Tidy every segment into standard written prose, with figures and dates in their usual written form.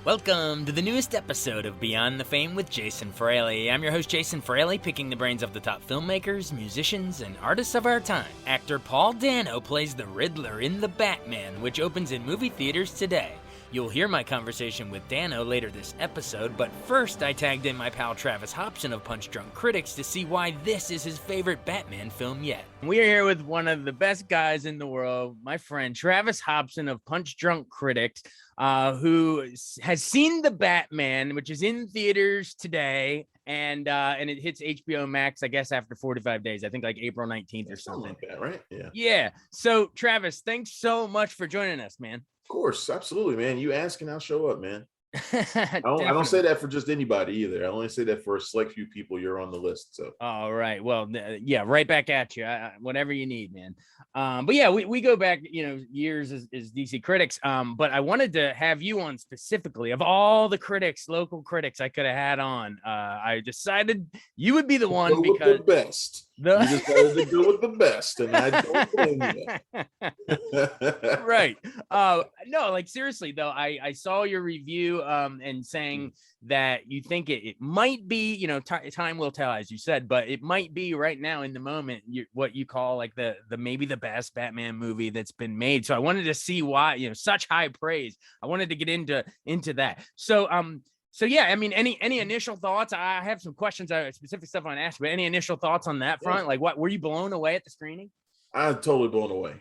Welcome to the newest episode of Beyond the Fame with Jason Fraley. I'm your host, Jason Fraley, picking the brains of the top filmmakers, musicians, and artists of our time. Actor Paul Dano plays the Riddler in The Batman, which opens in movie theaters today. You'll hear my conversation with Dano later this episode, but first I tagged in my pal Travis Hopson of Punch Drunk Critics to see why this is his favorite Batman film yet. We are here with one of the best guys in the world, my friend Travis Hopson of Punch Drunk Critics, who has seen The Batman, which is in theaters today, and it hits HBO Max, I guess, after 45 days. I think like April 19th or something. Like that, right? Yeah. Yeah. So, Travis, thanks so much for joining us, man. Of course, absolutely, man. You ask and I'll show up, man. I don't Definitely. say that for just anybody either. I only say that for a select few people. You're on the list, so. All right. Well, yeah, right back at you. Whatever you need, man. But yeah, we go back, years as DC critics. But I wanted to have you on specifically of all the critics, local critics I could have had on. I decided you would be the one Go because with the best. You decided to go with the best, and I don't blame you. Right. No, like seriously though, I saw your review and saying that you think it might be, time will tell, as you said, but it might be right now in the moment what you call like the maybe the best Batman movie that's been made. So I wanted to see why, such high praise. I wanted to get into that. So yeah, I mean, any initial thoughts? I have some questions, specific stuff I want to ask, but any initial thoughts on that front? Like, what were you blown away at the screening? I'm totally blown away.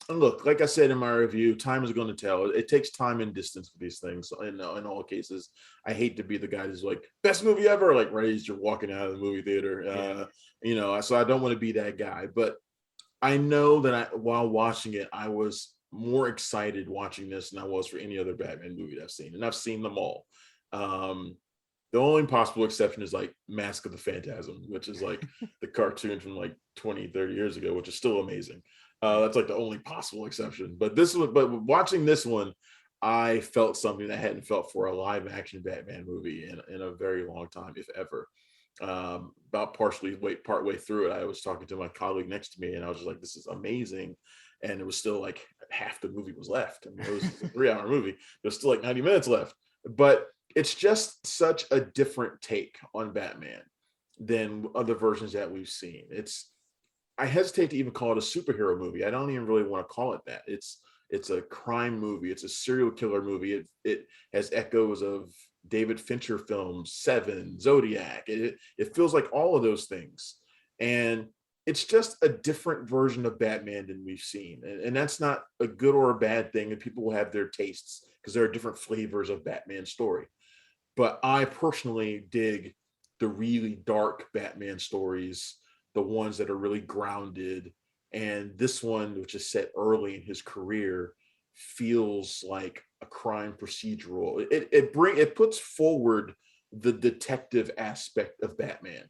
And look, like I said in my review, time is going to tell. It takes time and distance for these things. In all cases, I hate to be the guy who's like, best movie ever, like right as you're walking out of the movie theater. So I don't want to be that guy. But I know that while watching it, I was more excited watching this than I was for any other Batman movie that I've seen. And I've seen them all. The only possible exception is like Mask of the Phantasm, which is like the cartoon from like 20, 30 years ago, which is still amazing. That's like the only possible exception. But watching this one, I felt something that I hadn't felt for a live action Batman movie in a very long time, if ever. About partway through it, I was talking to my colleague next to me, and I was just like, "This is amazing." And it was still like half the movie was left. I mean, it was a 3-hour movie. There's still like 90 minutes left. But it's just such a different take on Batman than other versions that we've seen. I hesitate to even call it a superhero movie. I don't even really want to call it that. It's a crime movie. It's a serial killer movie. It has echoes of David Fincher films, Seven, Zodiac. It feels like all of those things. And it's just a different version of Batman than we've seen. And that's not a good or a bad thing. And people will have their tastes because there are different flavors of Batman story. But I personally dig the really dark Batman stories, the ones that are really grounded. And this one, which is set early in his career, feels like a crime procedural. It puts forward the detective aspect of Batman,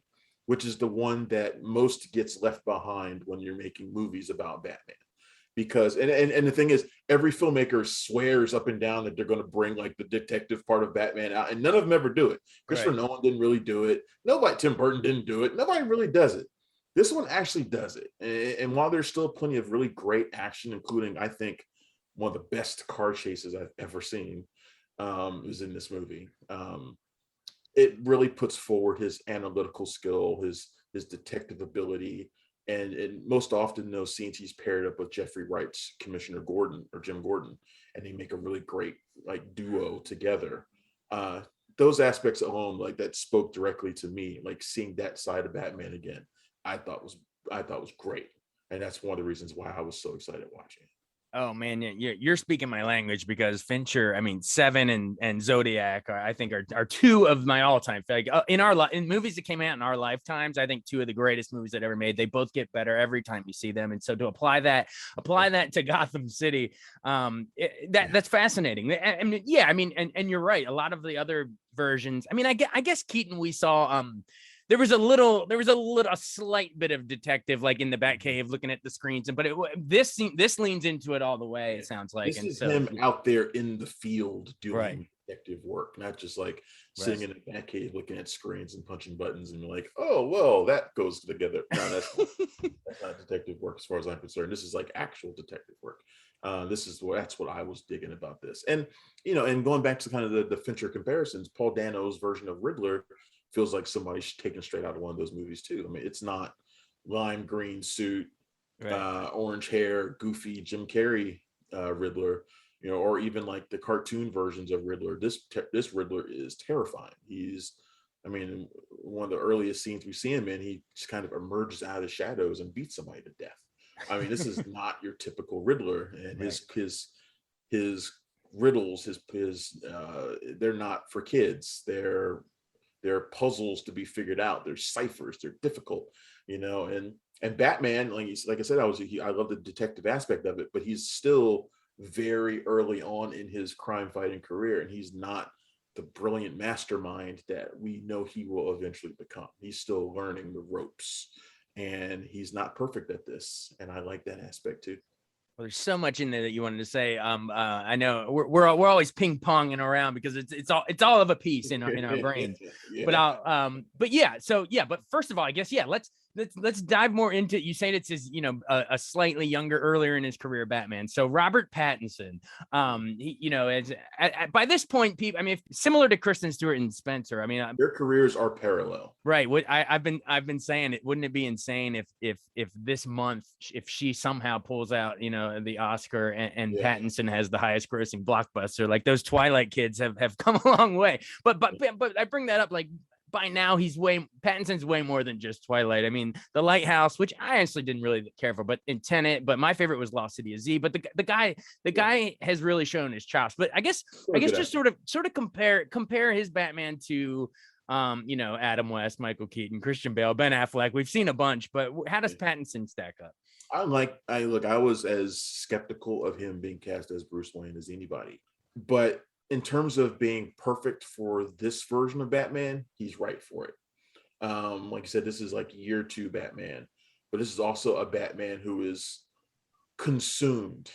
which is the one that most gets left behind when you're making movies about Batman. Because and the thing is, every filmmaker swears up and down that they're going to bring like the detective part of Batman out, and none of them ever do it. Christopher Nolan didn't really do it. Tim Burton didn't do it. Nobody really does it. This one actually does it. And while there's still plenty of really great action, including I think one of the best car chases I've ever seen, is in this movie. It really puts forward his analytical skill, his detective ability. And most often those scenes he's paired up with Jeffrey Wright's Commissioner Gordon or Jim Gordon, and they make a really great like duo together. Those aspects alone, like that spoke directly to me, like seeing that side of Batman again, I thought was great. And that's one of the reasons why I was so excited watching it. Oh man, you're speaking my language, because Fincher, I mean, Seven and Zodiac, I think are two of my all-time in movies that came out in our lifetimes. I think two of the greatest movies that ever made. They both get better every time you see them, and so to apply that to Gotham City, that's fascinating. I mean, and you're right. A lot of the other versions. I mean, I guess Keaton, we saw. There was a slight bit of detective, like in the Batcave, looking at the screens, but this leans into it all the way. It sounds like this is him out there in the field doing detective work, not just like Right. sitting in a back cave looking at screens and punching buttons and you're like, oh well, that goes together. No, that's not detective work as far as I'm concerned. This is like actual detective work. That's what I was digging about this. And and going back to kind of the Fincher comparisons, Paul Dano's version of Riddler feels like somebody's taken straight out of one of those movies too. I mean, it's not lime green suit, Right. orange hair, goofy Jim Carrey Riddler, or even like the cartoon versions of Riddler. This Riddler is terrifying. I mean, one of the earliest scenes we see him in, he just kind of emerges out of the shadows and beats somebody to death. I mean, this is not your typical Riddler, and Right. his riddles, his they're not for kids. They're puzzles to be figured out. They're ciphers. They're difficult, and Batman, like I said, I love the detective aspect of it, but he's still very early on in his crime fighting career, and he's not the brilliant mastermind that we know he will eventually become. He's still learning the ropes, and he's not perfect at this, and I like that aspect too. Well, there's so much in there that you wanted to say. I know we're always ping ponging around because it's all of a piece in our brains. But Yeah. but yeah. So yeah. But first of all, I guess yeah. Let's dive more into. You say it's his a slightly younger, earlier in his career Batman. So Robert Pattinson. By this point, people. I mean, similar to Kristen Stewart and Spencer. I mean, Their careers are parallel. right. What I've been saying, it wouldn't it be insane if this month, if she somehow pulls out the Oscar, and Yeah. Pattinson has the highest grossing blockbuster. Like those Twilight kids have come a long way. But I bring that up, like, by now Pattinson's way more than just Twilight. I mean, The Lighthouse, which I honestly didn't really care for, but in Tenet, but my favorite was Lost City of Z. But the guy has really shown his chops. But I guess just sort of compare his Batman to Adam West, Michael Keaton, Christian Bale, Ben Affleck. We've seen a bunch, but how does Pattinson stack up? I was as skeptical of him being cast as Bruce Wayne as anybody, but in terms of being perfect for this version of Batman, he's right for it. Like I said, this is like year 2 Batman, but this is also a Batman who is consumed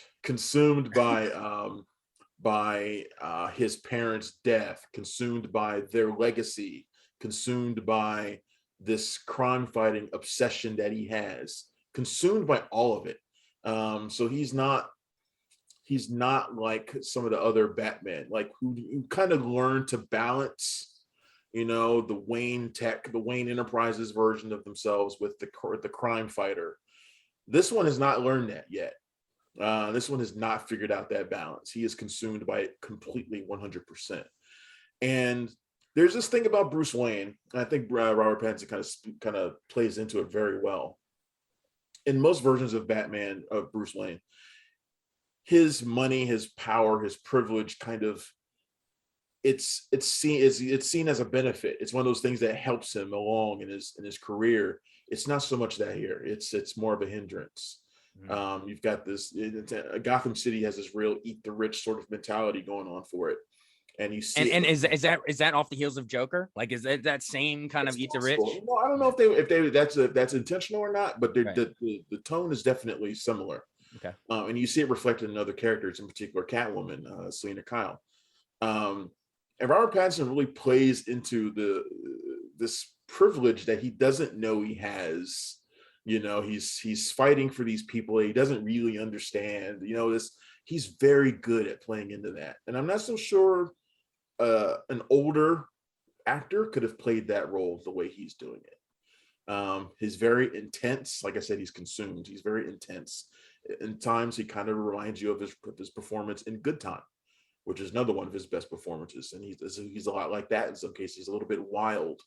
by his parents' death, consumed by their legacy, consumed by this crime fighting obsession that he has, consumed by all of it. So he's not like some of the other Batman, like who kind of learned to balance, the Wayne Enterprises version of themselves with the crime fighter. This one has not learned that yet. This one has not figured out that balance. He is consumed by it completely, 100%. And there's this thing about Bruce Wayne, and I think Robert Pattinson kind of plays into it very well. In most versions of Batman, of Bruce Wayne, his money, his power, his privilege, kind of it's seen as a benefit. It's one of those things that helps him along in his career. It's not so much that here. It's more of a hindrance. You've got this. Gotham City has this real eat the rich sort of mentality going on for it, and you see. And is that off the heels of Joker? Like, is that same kind of eat the rich? No, I don't know if they that's intentional or not, but right. the tone is definitely similar. Okay. And you see it reflected in other characters, in particular Catwoman, Selena Kyle. And Robert Pattinson really plays into this privilege that he doesn't know he has. He's fighting for these people that he doesn't really understand. He's very good at playing into that. And I'm not so sure an older actor could have played that role the way he's doing it. He's very intense. Like I said, he's consumed. He's very intense. In times, he kind of reminds you of his performance in Good Time, which is another one of his best performances. And he's a lot like that in some cases. He's a little bit wild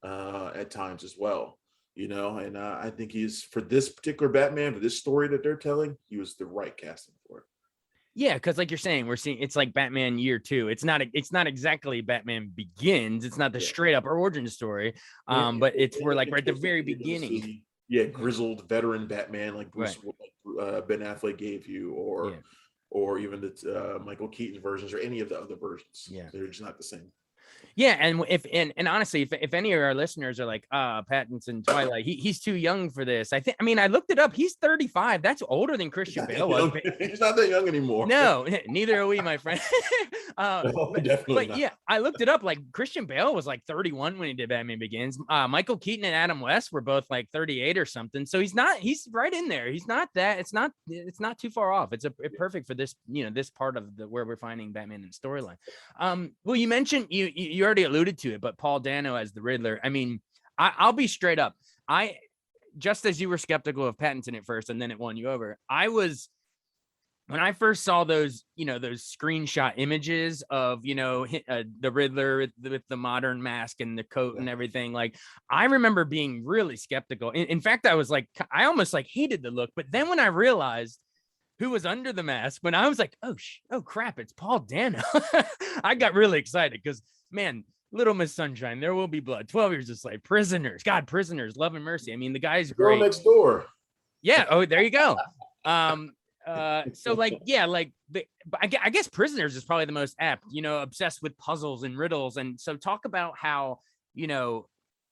at times as well. And I think he's, for this particular Batman, for this story that they're telling, he was the right casting for it. Yeah, because like you're saying, we're seeing it's like Batman Year 2. It's not exactly Batman Begins. It's not the straight up origin story. But we're like right at the very beginning. Grizzled veteran Batman like Bruce, right. Ben Affleck gave you, or even the Michael Keaton versions, or any of the other versions. Yeah, they're just not the same. Yeah, and honestly, if any of our listeners are like, Pattinson Twilight, he's too young for this. I mean, I looked it up. He's 35. That's older than Christian Bale was. He's not that young anymore. No, neither are we, my friend. No, definitely not. Yeah, I looked it up. Like Christian Bale was like 31 when he did Batman Begins. Michael Keaton and Adam West were both like 38 or something. So he's right in there. He's not that. It's not too far off. It's perfect for this, this part of where we're finding Batman in the storyline. Well, you mentioned you already alluded to it, but Paul Dano as the Riddler. I mean, I'll be straight up. Just as you were skeptical of Pattinson at first, and then it won you over. When I first saw those screenshot images of, the Riddler with the modern mask and the coat and everything, like I remember being really skeptical. In fact, I was like, I almost like hated the look. But then when I realized who was under the mask, when I was like, oh crap, it's Paul Dano. I got really excited because, man, Little Miss Sunshine, There Will Be Blood, 12 Years a Slave, Prisoners, Love and Mercy. I mean, the guy's great. Girl Next Door. Yeah. Oh, there you go. So like, yeah, like I guess Prisoners is probably the most apt, obsessed with puzzles and riddles. And so talk about how,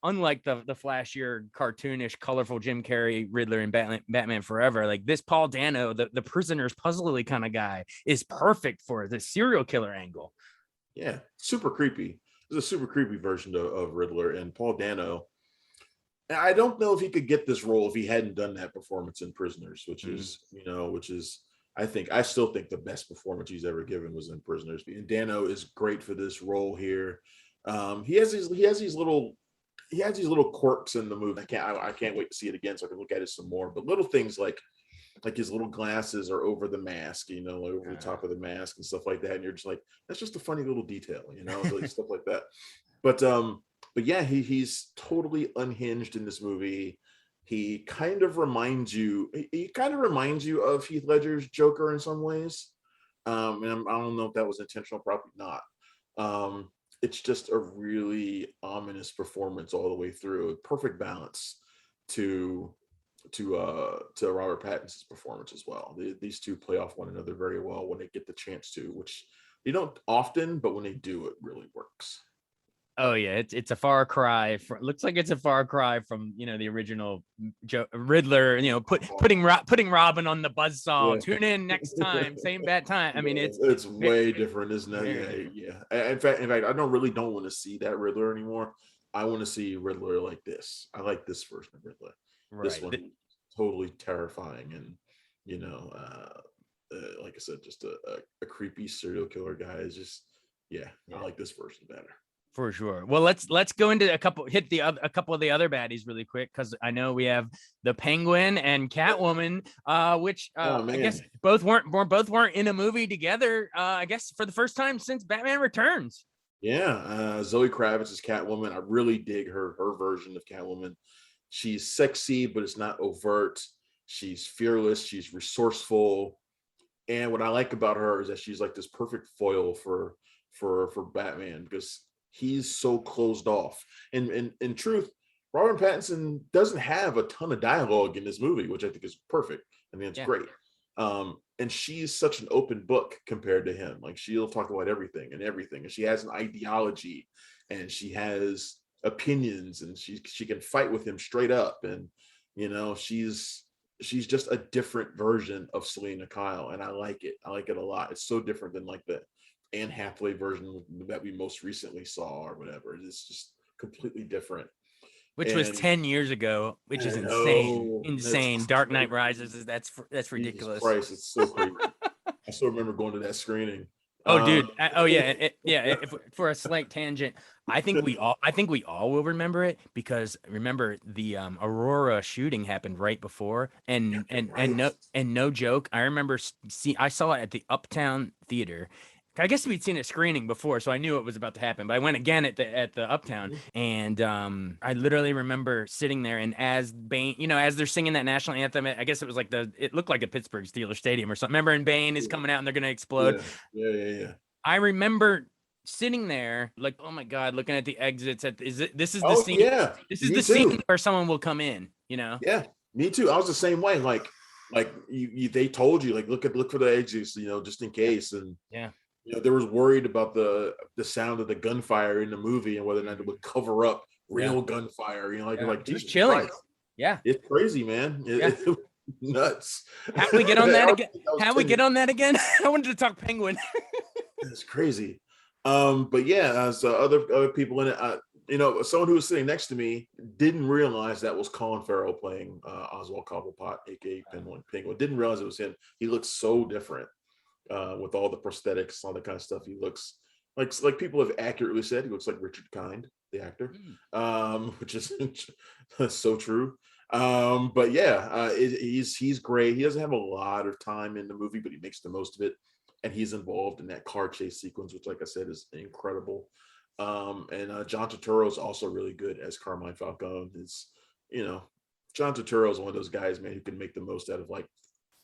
unlike the flashier, cartoonish, colorful Jim Carrey Riddler and Batman Forever, like this Paul Dano, the Prisoners puzzly kind of guy, is perfect for the serial killer angle. Yeah, super creepy. It's a super creepy version of Riddler, and Paul Dano. I don't know if he could get this role if he hadn't done that performance in Prisoners, which is I still think the best performance he's ever given was in Prisoners. And Dano is great for this role here. He has these little quirks in the movie. I can't wait to see it again so I can look at it some more. But little things like his little glasses are over the mask, over the top of the mask and stuff like that. And you're just like, that's just a funny little detail, like stuff like that. But yeah, he's totally unhinged in this movie. He kind of reminds you of Heath Ledger's Joker in some ways. And I don't know if that was intentional, probably not. It's just a really ominous performance all the way through. A perfect balance to Robert Pattinson's performance as well. These two play off one another very well when they get the chance to, which they don't often, but when they do, it really works. Oh yeah, it's a far cry. Looks like it's a far cry from the original Riddler. Putting Robin on the buzzsaw. Yeah. Tune in next time, same bad time. I mean, it's way different, isn't it? Yeah. In fact, I don't want to see that Riddler anymore. I want to see Riddler like this. I like this version of Riddler. Right. This one totally terrifying, and like I said, just a creepy serial killer guy is just I like this version better. For sure. Well, let's go into a couple of the other baddies really quick, because I know we have the Penguin and Catwoman, which I guess both weren't in a movie together. I guess for the first time since Batman Returns. Yeah, Zoe Kravitz is Catwoman. I really dig her version of Catwoman. She's sexy, but it's not overt. She's fearless. She's resourceful. And what I like about her is that she's like this perfect foil for Batman, because he's so closed off. And in truth, Robert Pattinson doesn't have a ton of dialogue in this movie, which I think is perfect. I mean, it's great. And she's such an open book compared to him. Like, she'll talk about everything. And she has an ideology, and she has opinions, and she can fight with him straight up. And, she's just a different version of Selena Kyle. And I like it. I like it a lot. It's so different than like the Anne Hathaway version that we most recently saw or whatever. It's just completely different. Which was 10 years ago, which is insane. Dark Knight Rises, that's ridiculous. Christ, it's so crazy. I still remember going to that screening. Oh, dude. For a slight tangent, I think we all will remember it, because remember the Aurora shooting happened right before, and no joke, I remember I saw it at the Uptown Theater. I guess we'd seen a screening before, so I knew it was about to happen. But I went again at the Uptown, and I literally remember sitting there, and as Bane, as they're singing that national anthem, I guess it was like it looked like a Pittsburgh Steelers stadium or something. Remember, and Bane is coming out, and they're gonna explode. Yeah. I remember sitting there, like, oh my god, looking at the exits. This is the scene. Yeah, this is the scene where someone will come in. Yeah, me too. I was the same way. Like they told you, like, look for the exits, just in case. And There was worried about the sound of the gunfire in the movie and whether or not it would cover up real gunfire. Like It was Jesus chilling. Christ, Yeah. it's crazy, man. Yeah. It was nuts. How we get on that again? That was How we get on that again? I wanted to talk Penguin. It's crazy. But yeah, so other people in it, someone who was sitting next to me didn't realize that was Colin Farrell playing Oswald Cobblepot, aka Penguin. Didn't realize it was him. He looks so different with all the prosthetics, all the kind of stuff. He looks like people have accurately said he looks like Richard Kind, the actor, which is so true. But yeah, he's great. He doesn't have a lot of time in the movie, but he makes the most of it. And he's involved in that car chase sequence, which, like I said, is incredible. And John Turturro is also really good as Carmine Falcone. John Turturro is one of those guys, man, who can make the most out of like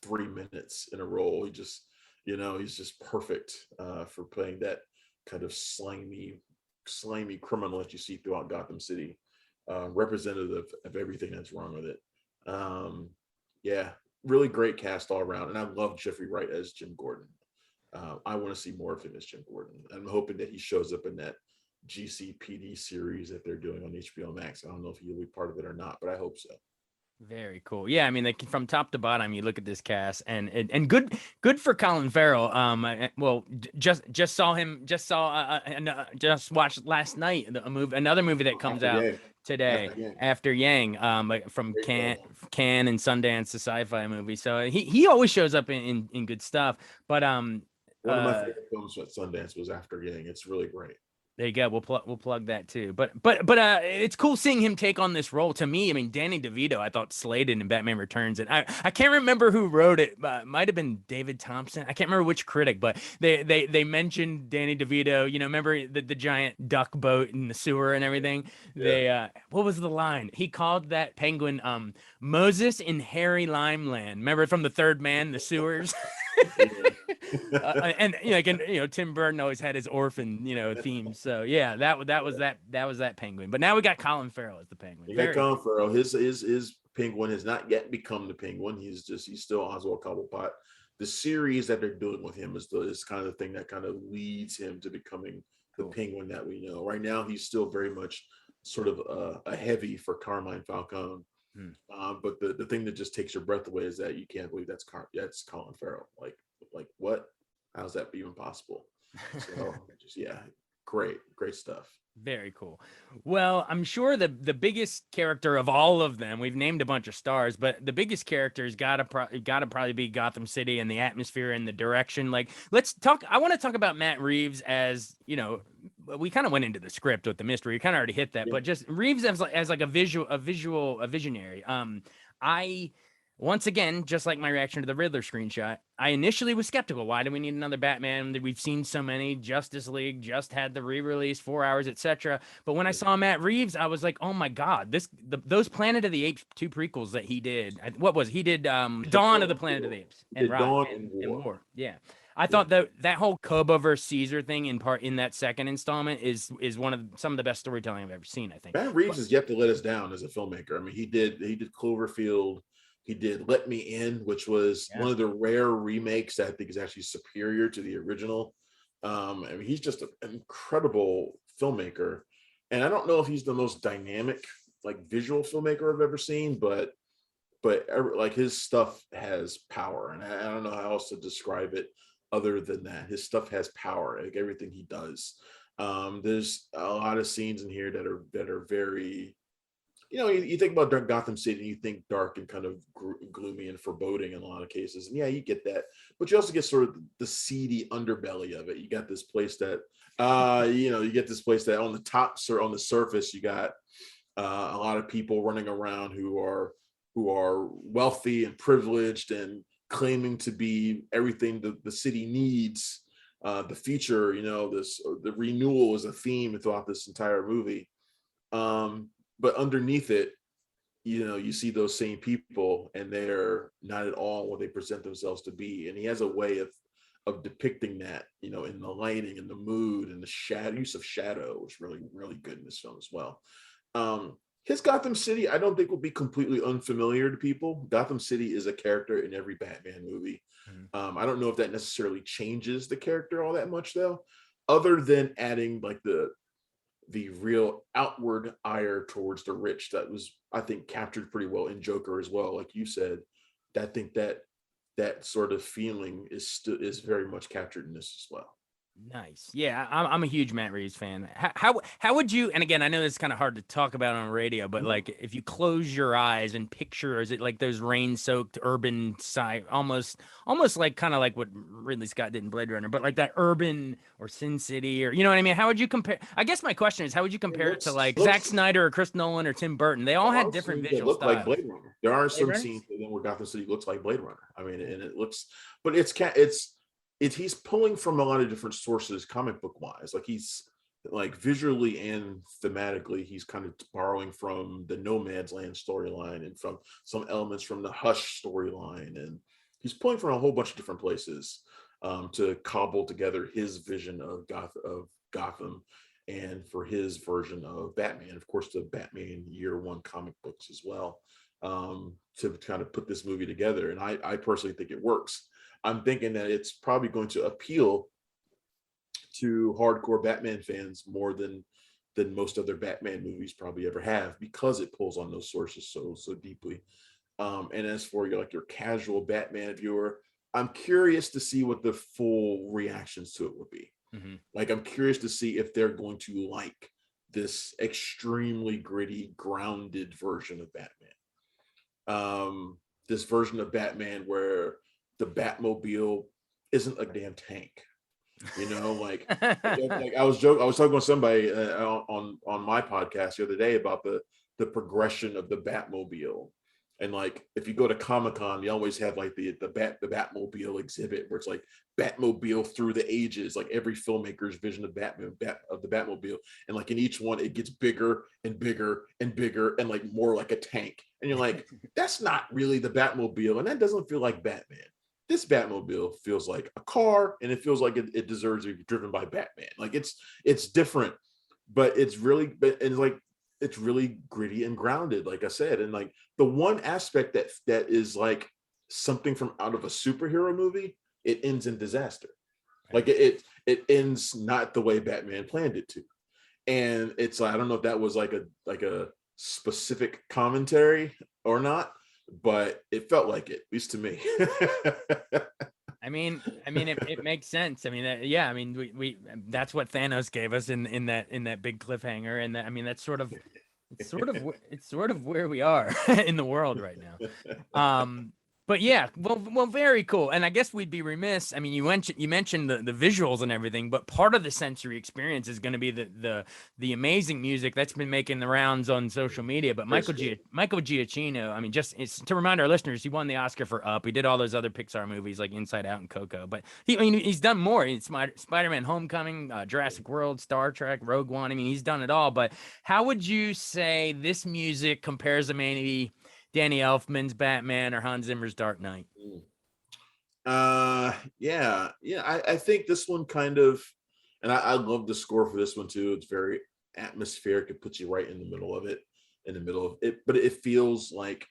3 minutes in a role. He's just perfect for playing that kind of slimy criminal that you see throughout Gotham City, representative of everything that's wrong with it. Yeah, really great cast all around, and I love Jeffrey Wright as Jim Gordon. I want to see more of him as Jim Gordon. I'm hoping that he shows up in that GCPD series that they're doing on HBO Max. I don't know if he'll be part of it or not, but I hope so. Very cool. Yeah, I mean, like from top to bottom, you look at this cast, and good for Colin Farrell. Just watched last night another movie that comes out today after Yang, from Cannes and Sundance, the sci-fi movie. So he always shows up in good stuff. But one of my favorite films at Sundance was After Yang. It's really great. There you go. We'll plug that too. But it's cool seeing him take on this role. To me, I mean, Danny DeVito, I thought slayed it in Batman Returns, and I can't remember who wrote it. Might have been David Thompson. I can't remember which critic, but they mentioned Danny DeVito. Remember the giant duck boat in the sewer and everything. Yeah. What was the line? He called that penguin Moses in Harry Limeland. Remember from The Third Man, the sewers. And Tim Burton always had his orphan theme. So yeah, that was that penguin. But now we got Colin Farrell as the penguin. You got Colin Farrell. His penguin has not yet become the penguin. He's still Oswald Cobblepot. The series that they're doing with him is kind of the thing that kind of leads him to becoming the penguin that we know. Right now, he's still very much sort of a heavy for Carmine Falcone. But the thing that just takes your breath away is that you can't believe that's Colin Farrell. Like what? How's that even possible? So great stuff. Very cool. Well, I'm sure the biggest character of all of them, we've named a bunch of stars, but the biggest character has gotta probably be Gotham City and the atmosphere and the direction. Like, I want to talk about Matt Reeves as, we kind of went into the script with the mystery. You kind of already hit that, but just Reeves as like a visionary. Once again, just like my reaction to the Riddler screenshot, I initially was skeptical. Why do we need another Batman? We've seen so many. Justice League just had the re-release, 4 hours, etc. But when I saw Matt Reeves, I was like, oh my God, those Planet of the Apes 2 prequels that he did. What was it? He did Dawn of the Planet of the Apes and War. Yeah. I thought that whole Koba versus Caesar thing in that second installment is one of some of the best storytelling I've ever seen, I think. Matt Reeves has yet to let us down as a filmmaker. I mean, he did Cloverfield. He did Let Me In, which was one of the rare remakes that I think is actually superior to the original. I mean, he's just an incredible filmmaker. And I don't know if he's the most dynamic, like visual filmmaker I've ever seen, but like his stuff has power. And I don't know how else to describe it other than that. His stuff has power, like everything he does. There's a lot of scenes in here that are very, you think about Gotham City and you think dark and kind of gloomy and foreboding in a lot of cases. And yeah, you get that, but you also get sort of the seedy underbelly of it. You got this place that, you get this place that on the surface, you got a lot of people running around who are wealthy and privileged and claiming to be everything the city needs. The future, the renewal is a theme throughout this entire movie. But underneath it, you see those same people and they're not at all what they present themselves to be. And he has a way of depicting that, in the lighting and the mood and the use of shadow, which is really, really good in this film as well. his Gotham City, I don't think will be completely unfamiliar to people. Gotham City is a character in every Batman movie. I don't know if that necessarily changes the character all that much, though, other than adding like the real outward ire towards the rich that was, I think, captured pretty well in Joker as well. Like you said, I think that sort of feeling is very much captured in this as well. Nice. Yeah, I'm a huge Matt Reeves fan. How would you? And again, I know it's kind of hard to talk about on radio, but like if you close your eyes and picture, is it like those rain-soaked urban side, almost like kind of like what Ridley Scott did in Blade Runner, but like that urban or Sin City, or you know what I mean? How would you compare? I guess my question is, how would you compare it to like Zack Snyder or Chris Nolan or Tim Burton? They all had different visual styles. Like Blade Runner. There are some scenes where Gotham City looks like Blade Runner. I mean, and it looks, but he's pulling from a lot of different sources comic book wise. Like he's like visually and thematically, he's kind of borrowing from the Nomad's Land storyline and from some elements from the Hush storyline, and he's pulling from a whole bunch of different places to cobble together his vision of Gotham and for his version of Batman. Of course, the Batman Year One comic books as well, to kind of put this movie together. And I personally think it works. I'm thinking that it's probably going to appeal to hardcore Batman fans more than most other Batman movies probably ever have, because it pulls on those sources so deeply. And as for your casual Batman viewer, I'm curious to see what the full reactions to it would be. Like, I'm curious to see if they're going to like this extremely gritty, grounded version of Batman. This version of Batman where the Batmobile isn't a damn tank, like I was talking with somebody on my podcast the other day about the progression of the Batmobile. And like, if you go to Comic-Con, you always have like the Batmobile exhibit where it's like Batmobile through the ages, like every filmmaker's vision of of the Batmobile. And like in each one, it gets bigger and bigger and bigger and like more like a tank. And you're like, that's not really the Batmobile. And that doesn't feel like Batman. This Batmobile feels like a car, and it feels like it deserves to be driven by Batman. Like it's different, but it's really gritty and grounded, like I said. And like the one aspect that is like something from out of a superhero movie, it ends in disaster. Like it ends not the way Batman planned it to. And it's like, I don't know if that was like a specific commentary or not, but it felt like it, at least to me. I mean, it makes sense. I mean, we that's what Thanos gave us in that big cliffhanger, and that's sort of where we are in the world right now. But yeah, well, very cool. And I guess we'd be remiss. I mean, you mentioned the visuals and everything, but part of the sensory experience is going to be the amazing music that's been making the rounds on social media. But Michael Giacchino, I mean, it's to remind our listeners, he won the Oscar for Up. He did all those other Pixar movies like Inside Out and Coco. But he's done more. Spider-Man: Homecoming, Jurassic World, Star Trek, Rogue One. I mean, he's done it all. But how would you say this music compares to maybe Danny Elfman's Batman or Hans Zimmer's Dark Knight? Yeah. I think this one kind of, and I love the score for this one too. It's very atmospheric. It puts you right in the middle of it, but it feels like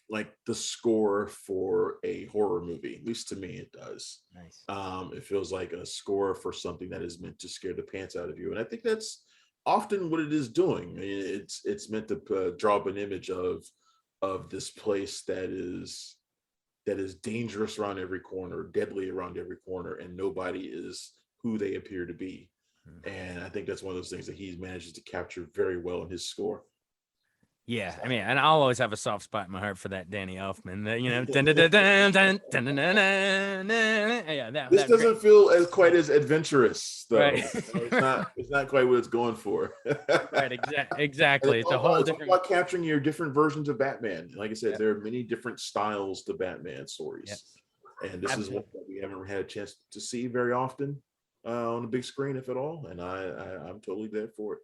the score for a horror movie. At least to me, it does. Nice. It feels like a score for something that is meant to scare the pants out of you, and I think that's often what it is doing. I mean, it's meant to draw up an image of this place that is dangerous around every corner, deadly around every corner, and nobody is who they appear to be. And I think that's one of those things that he manages to capture very well in his score. Yeah, I mean, and I'll always have a soft spot in my heart for that Danny Elfman. This doesn't feel as quite as adventurous, though. Right. It's not quite what it's going for. Right, exactly. It's a whole different. About capturing your different versions of Batman. Like I said, there are many different styles to Batman stories, and this is one that we haven't had a chance to see very often on the big screen, if at all. And I'm totally there for it.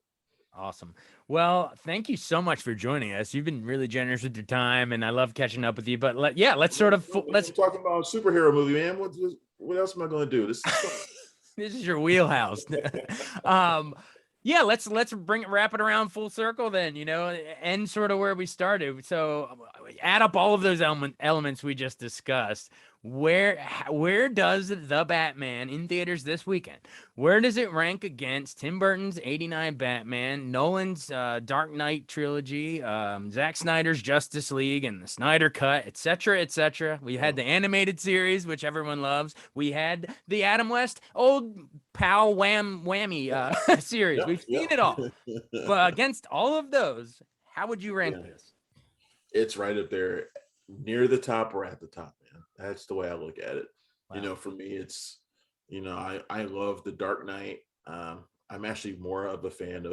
Awesome. Well, thank you so much for joining us. You've been really generous with your time, and I love catching up with you. But let's talk about a superhero movie, man. What else am I going to do? This is this is your wheelhouse. Yeah, let's wrap it around full circle then, end sort of where we started. So add up all of those elements we just discussed. Where does The Batman in theaters this weekend? Where does it rank against Tim Burton's 89 Batman, Nolan's Dark Knight trilogy, Zack Snyder's Justice League and the Snyder Cut, etc., etc. We had the animated series, which everyone loves. We had the Adam West old pal whammy series. We've seen it all. But against all of those, how would you rank this? It's right up there, near the top or at the top, man. That's the way I look at it. Wow. For me, it's, I love the Dark Knight. I'm actually more of a fan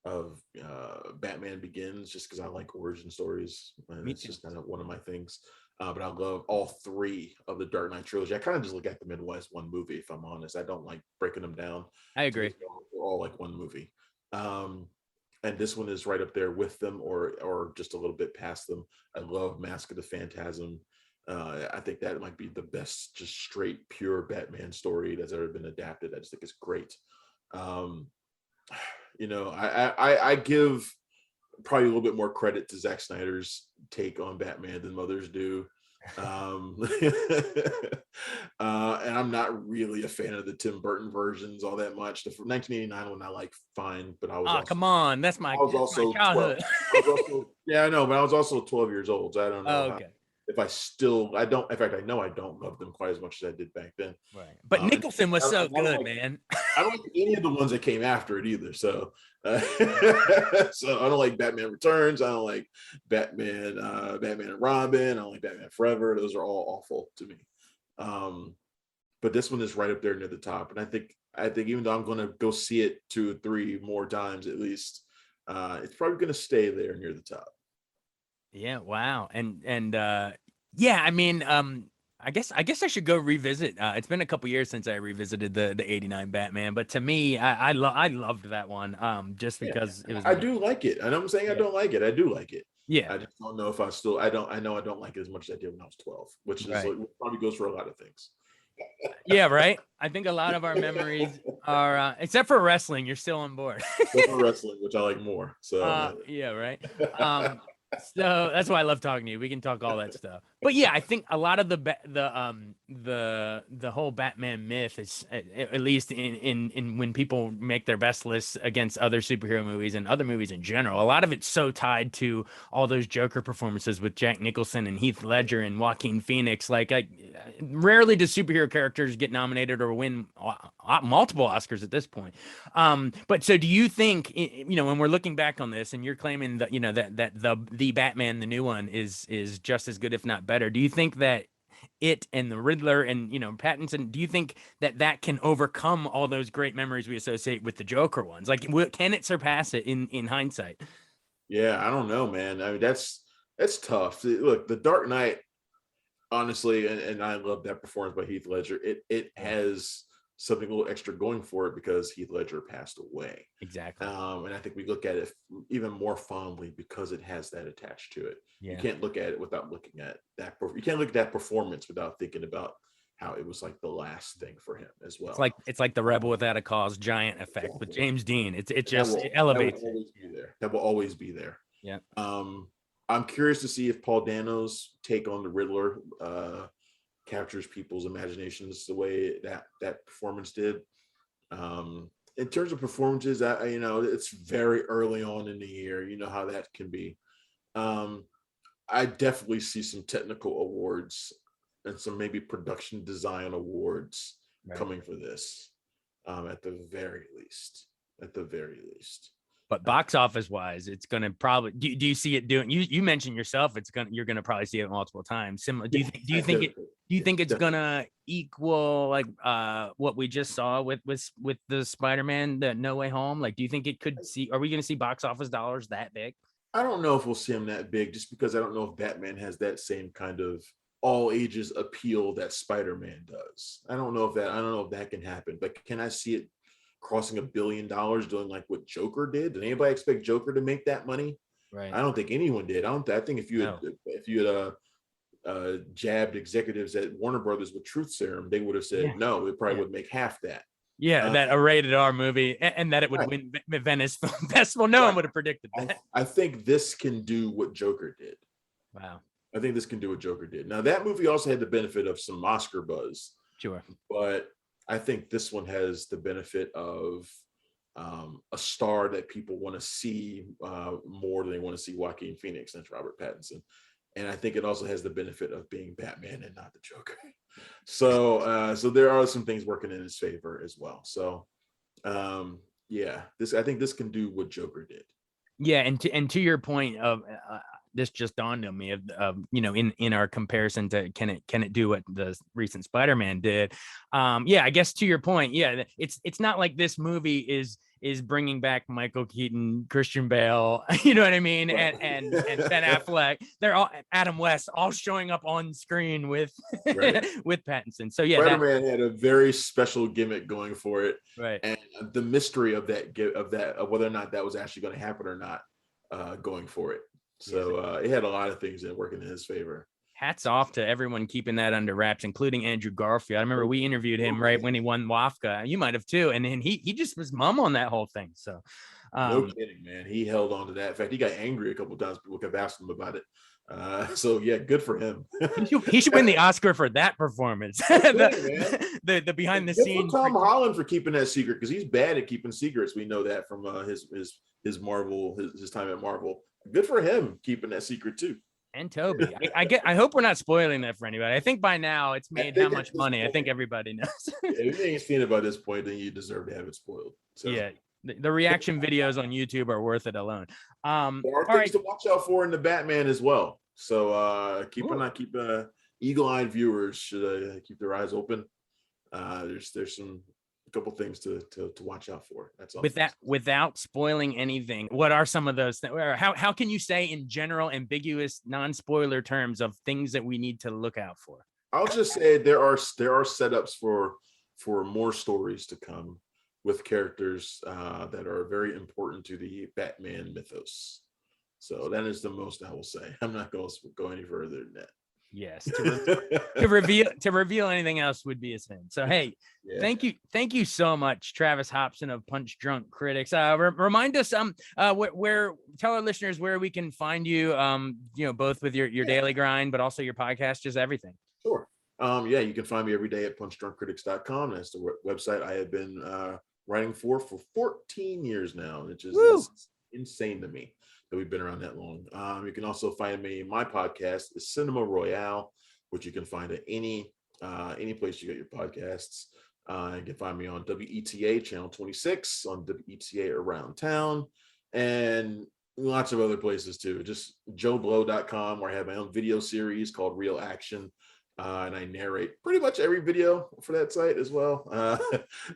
of Batman Begins, just because I like origin stories, and it's just kind of one of my things. But I love all three of the Dark Knight trilogy. I kind of just look at them in as one movie, if I'm honest. I don't like breaking them down. I agree. They're all like one movie. And this one is right up there with them, or just a little bit past them. I love Mask of the Phantasm. I think that might be the best, just straight, pure Batman story that's ever been adapted. I just think it's great. I give probably a little bit more credit to Zack Snyder's take on Batman than others do. And I'm not really a fan of the Tim Burton versions all that much. The 1989 one I like fine, but I was come on, that's my childhood. Yeah, I know, but I was also 12 years old, so I don't know if I don't. In fact, I know I don't love them quite as much as I did back then. Right, but Nicholson was so good, man. I don't like any of the ones that came after it either. So, so I don't like Batman Returns. I don't like Batman and Robin. I don't like Batman Forever. Those are all awful to me. But this one is right up there near the top. And I think even though I'm going to go see it 2 or 3 more times at least, it's probably going to stay there near the top. Yeah. Wow. And yeah, I mean, I guess I should go revisit. It's been a couple years since I revisited the 89 Batman, but to me, I loved that one. Just because it was. I do like it. I know I'm saying I don't like it. I do like it. Yeah. I just don't know if I know I don't like it as much as I did when I was 12, which is probably goes for a lot of things. Yeah, right. I think a lot of our memories are, except for wrestling, you're still on board. Except for wrestling, which I like more. So yeah, right. So that's why I love talking to you. We can talk all that stuff. But yeah, I think a lot of the whole Batman myth is, at least in when people make their best lists against other superhero movies and other movies in general, a lot of it's so tied to all those Joker performances with Jack Nicholson and Heath Ledger and Joaquin Phoenix. Like, rarely do superhero characters get nominated or win multiple Oscars at this point. But so do you think, when we're looking back on this and you're claiming that, that the Batman, the new one, is just as good, if not better, do you think that it and the Riddler and, Pattinson, do you think that can overcome all those great memories we associate with the Joker ones? Like, can it surpass it in hindsight? Yeah, I don't know, man. I mean, that's tough. Look, The Dark Knight, honestly, and I love that performance by Heath Ledger. It has something a little extra going for it because Heath Ledger passed away. Exactly. And I think we look at it even more fondly because it has that attached to it. Yeah. You can't look at it without looking at that. You can't look at that performance without thinking about how it was like the last thing for him as well. It's like the Rebel Without a Cause giant effect with James Dean. It elevates. That will always be there. Yeah. I'm curious to see if Paul Dano's take on the Riddler captures people's imaginations the way that performance did. In terms of performances, it's very early on in the year. You know how that can be. I definitely see some technical awards and some maybe production design awards coming for this, at the very least. But box office wise, it's going to probably, do you see it doing, you mentioned yourself, you're going to probably see it multiple times. Similar. Do you think it's going to equal like what we just saw with the Spider-Man, the No Way Home? Like, do you think it could are we going to see box office dollars that big? I don't know if we'll see them that big, just because I don't know if Batman has that same kind of all ages appeal that Spider-Man does. I don't know if that can happen, but can I see it crossing $1 billion doing like what Joker did? Did anybody expect Joker to make that money? Right. I don't think anyone did. I think if you had jabbed executives at Warner Brothers with truth serum, they would have said no, it probably would make half that. Yeah, that a rated R movie, and that it would win Venice Film Festival. No one would have predicted that. I think this can do what Joker did. Wow. I think this can do what Joker did. Now, that movie also had the benefit of some Oscar buzz. Sure. But I think this one has the benefit of a star that people want to see more than they want to see Joaquin Phoenix and Robert Pattinson. And I think it also has the benefit of being Batman and not the Joker. So there are some things working in his favor as well. So I think this can do what Joker did. Yeah, and to your point of this just dawned on me of in our comparison to can it do what the recent Spider-Man did? I guess to your point, it's not like this movie is bringing back Michael Keaton, Christian Bale, you know what I mean, right. and Ben Affleck. They're all Adam West, all showing up on screen with right. with Pattinson. So yeah, Spider-Man had a very special gimmick going for it, right? And the mystery of whether or not that was actually going to happen or not, going for it. So it had a lot of things that working in his favor. Hats off to everyone keeping that under wraps, including Andrew Garfield. I remember we interviewed him right when he won WAFCA. You might have too, and he just was mum on that whole thing. So no kidding, man. He held on to that. In fact, he got angry a couple of times. People kept asking him about it. So yeah, good for him. He should win the Oscar for that performance. the behind the scenes. Tom Holland for keeping that secret, because he's bad at keeping secrets. We know that from his Marvel, his time at Marvel. Good for him keeping that secret too. And Toby. I hope we're not spoiling that for anybody. I think by now it's made how much money. I think everybody knows. If you ain't seen it by this point, then you deserve to have it spoiled. So. Yeah. The reaction videos on YouTube are worth it alone. There are things to watch out for in the Batman as well. So keep eagle-eyed viewers should keep their eyes open. There's a couple things to watch out for. That's all. Without spoiling anything, what are some of those things? How can you say in general, ambiguous, non-spoiler terms of things that we need to look out for? I'll just say there are setups for more stories to come with characters that are very important to the Batman mythos. So that is the most I will say. I'm not going to go any further than that. Yes, to reveal anything else would be a sin. So hey, thank you so much, Travis Hopson of Punch Drunk Critics. Remind us where tell our listeners where we can find you. Both with your daily grind, but also your podcast, just everything. Sure. You can find me every day at punchdrunkcritics.com. That's the website I have been writing for 14 years now, which is insane to me that we've been around that long. You can also find me. My podcast is Cinema Royale, which you can find at any place you get your podcasts. You can find me on WETA channel 26, on WETA Around Town, and lots of other places too. Just joeblow.com, where I have my own video series called Real Action. And I narrate pretty much every video for that site as well.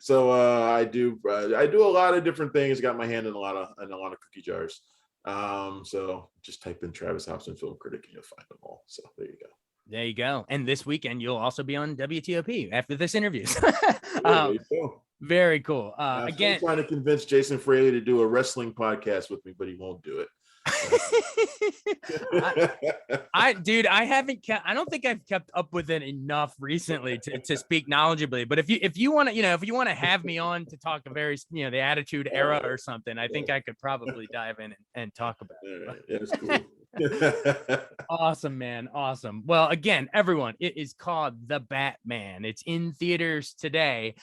So I do a lot of different things. Got my hand in a lot of cookie jars. So just type in Travis Hopson Film Critic and you'll find them all. So there you go. There you go. And this weekend you'll also be on WTOP after this interview. Very cool. Again, I'm trying to convince Jason Fraley to do a wrestling podcast with me, but he won't do it. I don't think I've kept up with it enough recently to speak knowledgeably, but if you want to have me on to talk the Attitude Era or something, I think I could probably dive in and talk about it. Right. Yeah, that's cool. Awesome, man. Awesome. Well, again, everyone, it is called The Batman. It's in theaters today.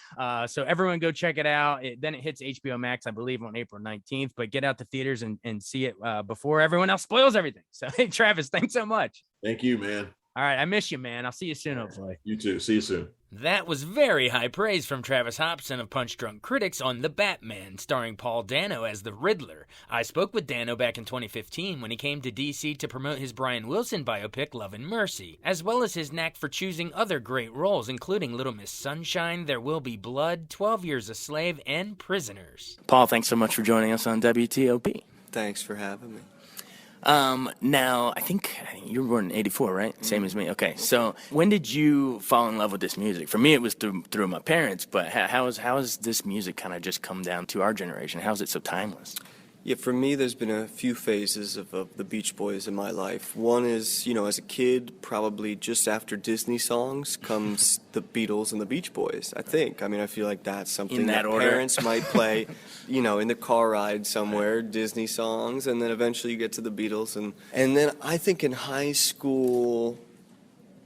So everyone go check it out. Then it hits HBO Max, I believe, on April 19th, but get out to theaters and see it before everyone else spoils everything. So, hey, Travis, thanks so much. Thank you, man. All right. I miss you, man. I'll see you soon, hopefully. You too. See you soon. That was very high praise from Travis Hopson of Punch Drunk Critics on The Batman, starring Paul Dano as the Riddler. I spoke with Dano back in 2015 when he came to DC to promote his Brian Wilson biopic Love and Mercy, as well as his knack for choosing other great roles, including Little Miss Sunshine, There Will Be Blood, 12 Years a Slave, and Prisoners. Paul, thanks so much for joining us on WTOP. Thanks for having me. Now, I think you were born in 84, right? Same as me. Okay, so when did you fall in love with this music? For me, it was through my parents, but how has this music kind of just come down to our generation? How is it so timeless? Yeah, for me, there's been a few phases of the Beach Boys in my life. One is, as a kid, probably just after Disney songs comes the Beatles and the Beach Boys, I think. I mean, I feel like that's something that order. Parents might play, in the car ride somewhere, Disney songs, and then eventually you get to the Beatles. And then I think in high school,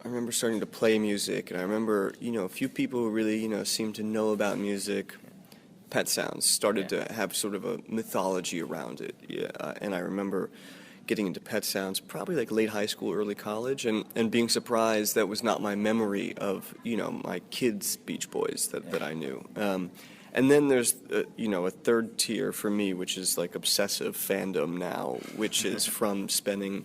I remember starting to play music, and I remember, a few people who really, seemed to know about music. Pet Sounds started to have sort of a mythology around it. Yeah, and I remember getting into Pet Sounds probably like late high school, early college, and being surprised that was not my memory of, my kids' Beach Boys that I knew. And then there's, a third tier for me, which is like obsessive fandom now, which is from spending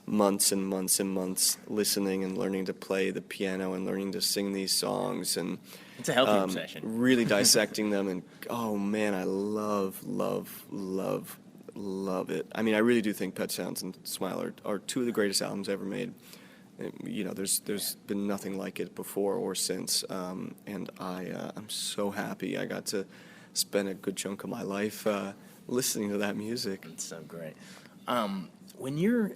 months and months and months listening and learning to play the piano and learning to sing these songs and it's a healthy obsession. Really dissecting them, and oh man, I love it. I mean, I really do think Pet Sounds and Smile are two of the greatest albums ever made. There's been nothing like it before or since, and I'm so happy I got to spend a good chunk of my life listening to that music. It's so great. When you're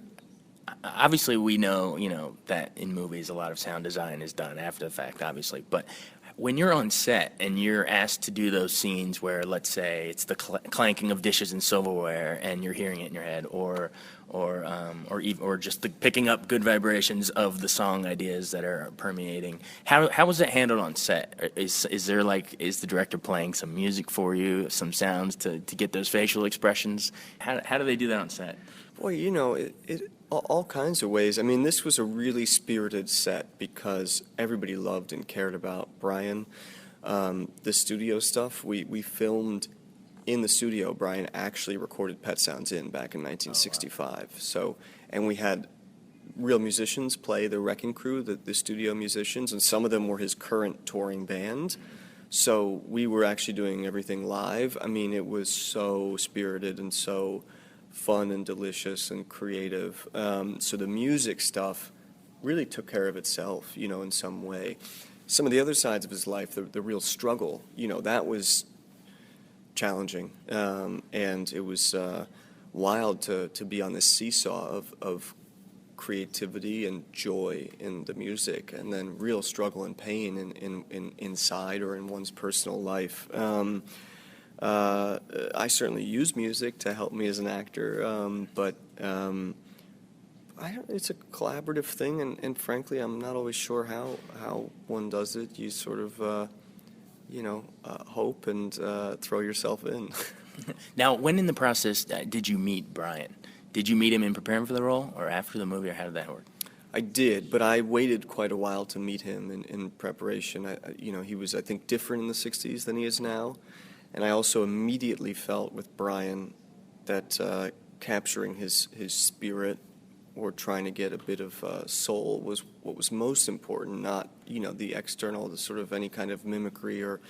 obviously we know that in movies a lot of sound design is done after the fact, obviously, but when you're on set and you're asked to do those scenes where, let's say, it's the clanking of dishes and silverware, and you're hearing it in your head, or just the picking up good vibrations of the song ideas that are permeating, how was it handled on set? Is the director playing some music for you, some sounds to get those facial expressions? How do they do that on set? Boy, it all kinds of ways. I mean, this was a really spirited set because everybody loved and cared about Brian. The studio stuff, we filmed in the studio. Brian actually recorded Pet Sounds back in 1965. Oh, wow. So, and we had real musicians play the Wrecking Crew, the studio musicians, and some of them were his current touring band. So we were actually doing everything live. I mean, it was so spirited and so fun and delicious and creative. So the music stuff really took care of itself, in some way. Some of the other sides of his life, the real struggle, that was challenging. And it was wild to be on this seesaw of creativity and joy in the music, and then real struggle and pain in inside or in one's personal life. I certainly use music to help me as an actor, but it's a collaborative thing, and frankly, I'm not always sure how one does it. You sort of, hope and throw yourself in. Now, when in the process did you meet Brian? Did you meet him in preparing for the role, or after the movie, or how did that work? I did, but I waited quite a while to meet him in preparation. He was, I think, different in the 60s than he is now. And I also immediately felt with Brian that capturing his spirit or trying to get a bit of soul was what was most important, not, the external, the sort of any kind of mimicry or,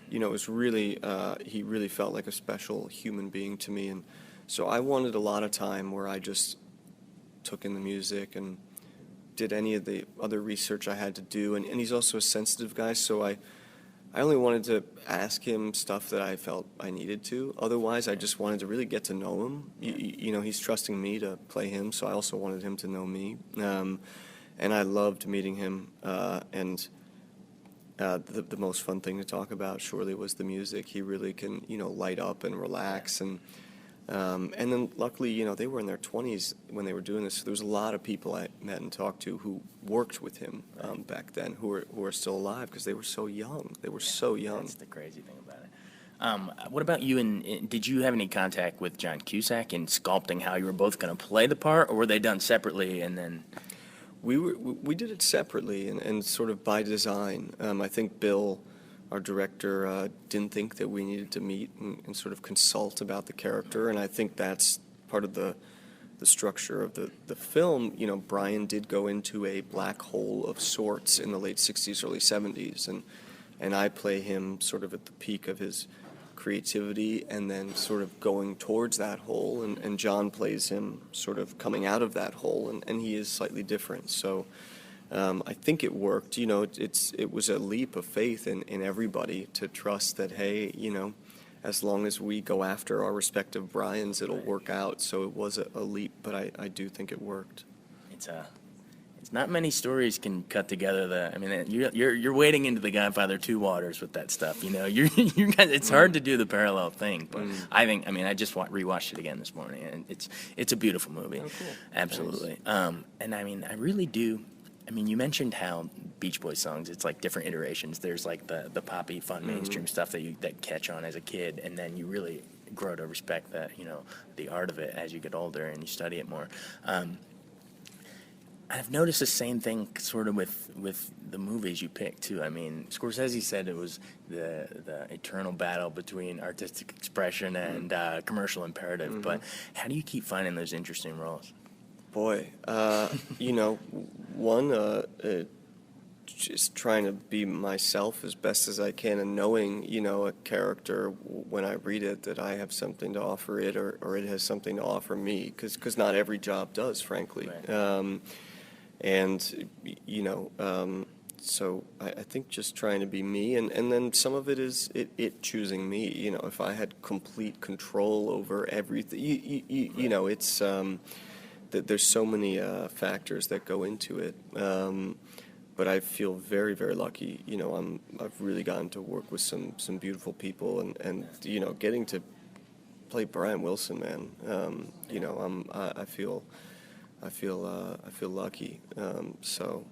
it was really, he really felt like a special human being to me. And so I wanted a lot of time where I just took in the music and did any of the other research I had to do. And he's also a sensitive guy, so I only wanted to ask him stuff that I felt I needed to. Otherwise, I just wanted to really get to know him. He's trusting me to play him, so I also wanted him to know me. And I loved meeting him. And the most fun thing to talk about, surely, was the music. He really can, light up and relax. And then, luckily, they were in their 20s when they were doing this. So there was a lot of people I met and talked to who worked with him back then, who are still alive because they were so young. They were so young. That's the crazy thing about it. What about you? And did you have any contact with John Cusack in sculpting how you were both going to play the part, or were they done separately? And then we did it separately and sort of by design. I think Bill, our director, didn't think that we needed to meet and sort of consult about the character, and I think that's part of the structure of the film. Brian did go into a black hole of sorts in the late 60s, early 70s, and I play him sort of at the peak of his creativity and then sort of going towards that hole, and John plays him sort of coming out of that hole, and he is slightly different. So I think it worked. It was a leap of faith in everybody to trust that, hey, as long as we go after our respective Brians, it'll work out. So it was a leap, but I do think it worked. It's not many stories can cut together the. I mean, you're wading into the Godfather 2 waters with that stuff. You know, you guys. It's hard to do the parallel thing, but I think. I mean, I just rewatched it again this morning, and it's a beautiful movie. Oh, cool. Absolutely. And I mean, I really do. I mean, you mentioned how Beach Boys songs, it's like different iterations. There's like the poppy, fun, mainstream stuff that catch on as a kid, and then you really grow to respect the art of it as you get older and you study it more. I've noticed the same thing sort of with the movies you pick too. I mean, Scorsese said it was the eternal battle between artistic expression and commercial imperative. But how do you keep finding those interesting roles? Boy, just trying to be myself as best as I can, and knowing, a character when I read it, that I have something to offer it, or it has something to offer me, because not every job does, frankly. Right. So I think just trying to be me, and then some of it is it choosing me. If I had complete control over everything, it's that there's so many factors that go into it. But I feel very, very lucky. I've really gotten to work with some beautiful people, and getting to play Brian Wilson, man. I feel lucky. So,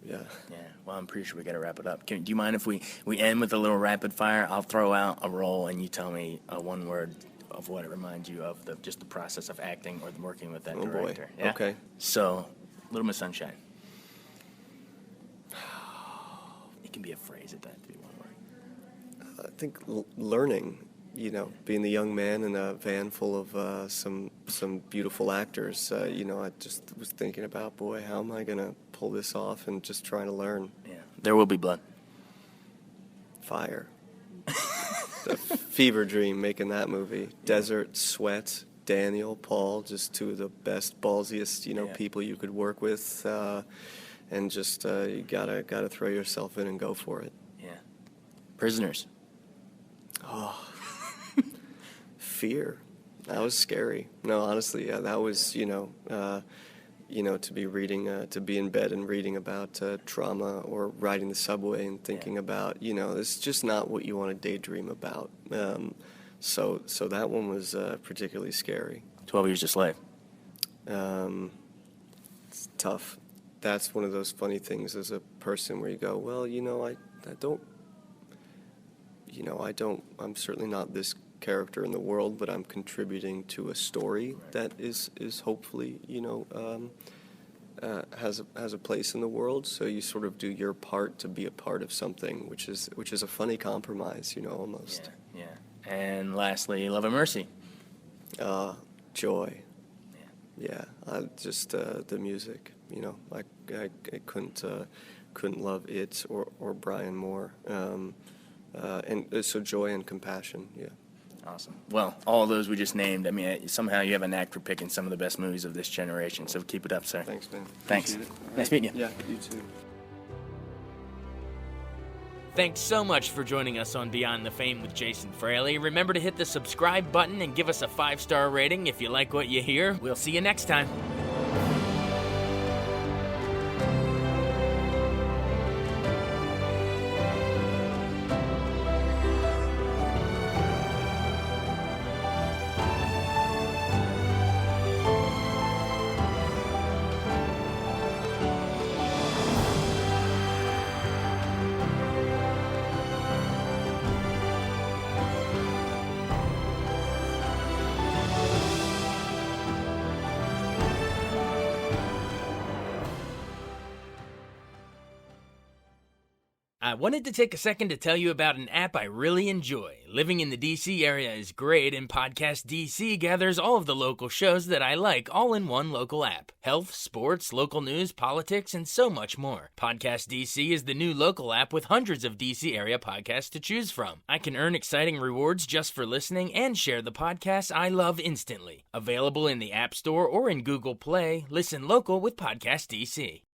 yeah. Yeah. Well, I'm pretty sure we got to wrap it up. Do you mind if we end with a little rapid fire? I'll throw out a role, and you tell me one word of what it reminds you of, just the process of acting or working with that director. Boy. Yeah? Okay. So, Little Miss Sunshine. It can be a phrase. It doesn't have to be one word. I think learning. Being the young man in a van full of some beautiful actors, I just was thinking about, boy, how am I going to pull this off, and just trying to learn. Yeah. There Will Be Blood. Fire. The fever dream making that movie. Yeah. Desert, Sweat, Daniel, Paul, just two of the best, ballsiest, people you could work with, and just you gotta throw yourself in and go for it. Yeah. Prisoners. Oh. Fear. That was scary. No, honestly, yeah, that was, to be reading, to be in bed and reading about trauma, or riding the subway and thinking about, it's just not what you want to daydream about. So that one was particularly scary. 12 Years a Slave. It's tough. That's one of those funny things as a person where you go, well, I'm certainly not this character in the world, but I'm contributing to a story that is hopefully, has a place in the world. So you sort of do your part to be a part of something, which is a funny compromise, almost. Yeah. And lastly, Love and Mercy. Joy. Yeah. Just the music. I couldn't love it or Brian more. And so joy and compassion. Yeah. Awesome. Well, all of those we just named, I mean, somehow you have a knack for picking some of the best movies of this generation, so keep it up, sir. Thanks, man. Thanks. Right. Nice meeting you. Yeah, you too. Thanks so much for joining us on Beyond the Fame with Jason Fraley. Remember to hit the subscribe button and give us a 5-star rating if you like what you hear. We'll see you next time. I wanted to take a second to tell you about an app I really enjoy. Living in the DC area is great, and Podcast DC gathers all of the local shows that I like all in one local app. Health, sports, local news, politics, and so much more. Podcast DC is the new local app with hundreds of DC area podcasts to choose from. I can earn exciting rewards just for listening and share the podcasts I love instantly. Available in the App Store or in Google Play, listen local with Podcast DC.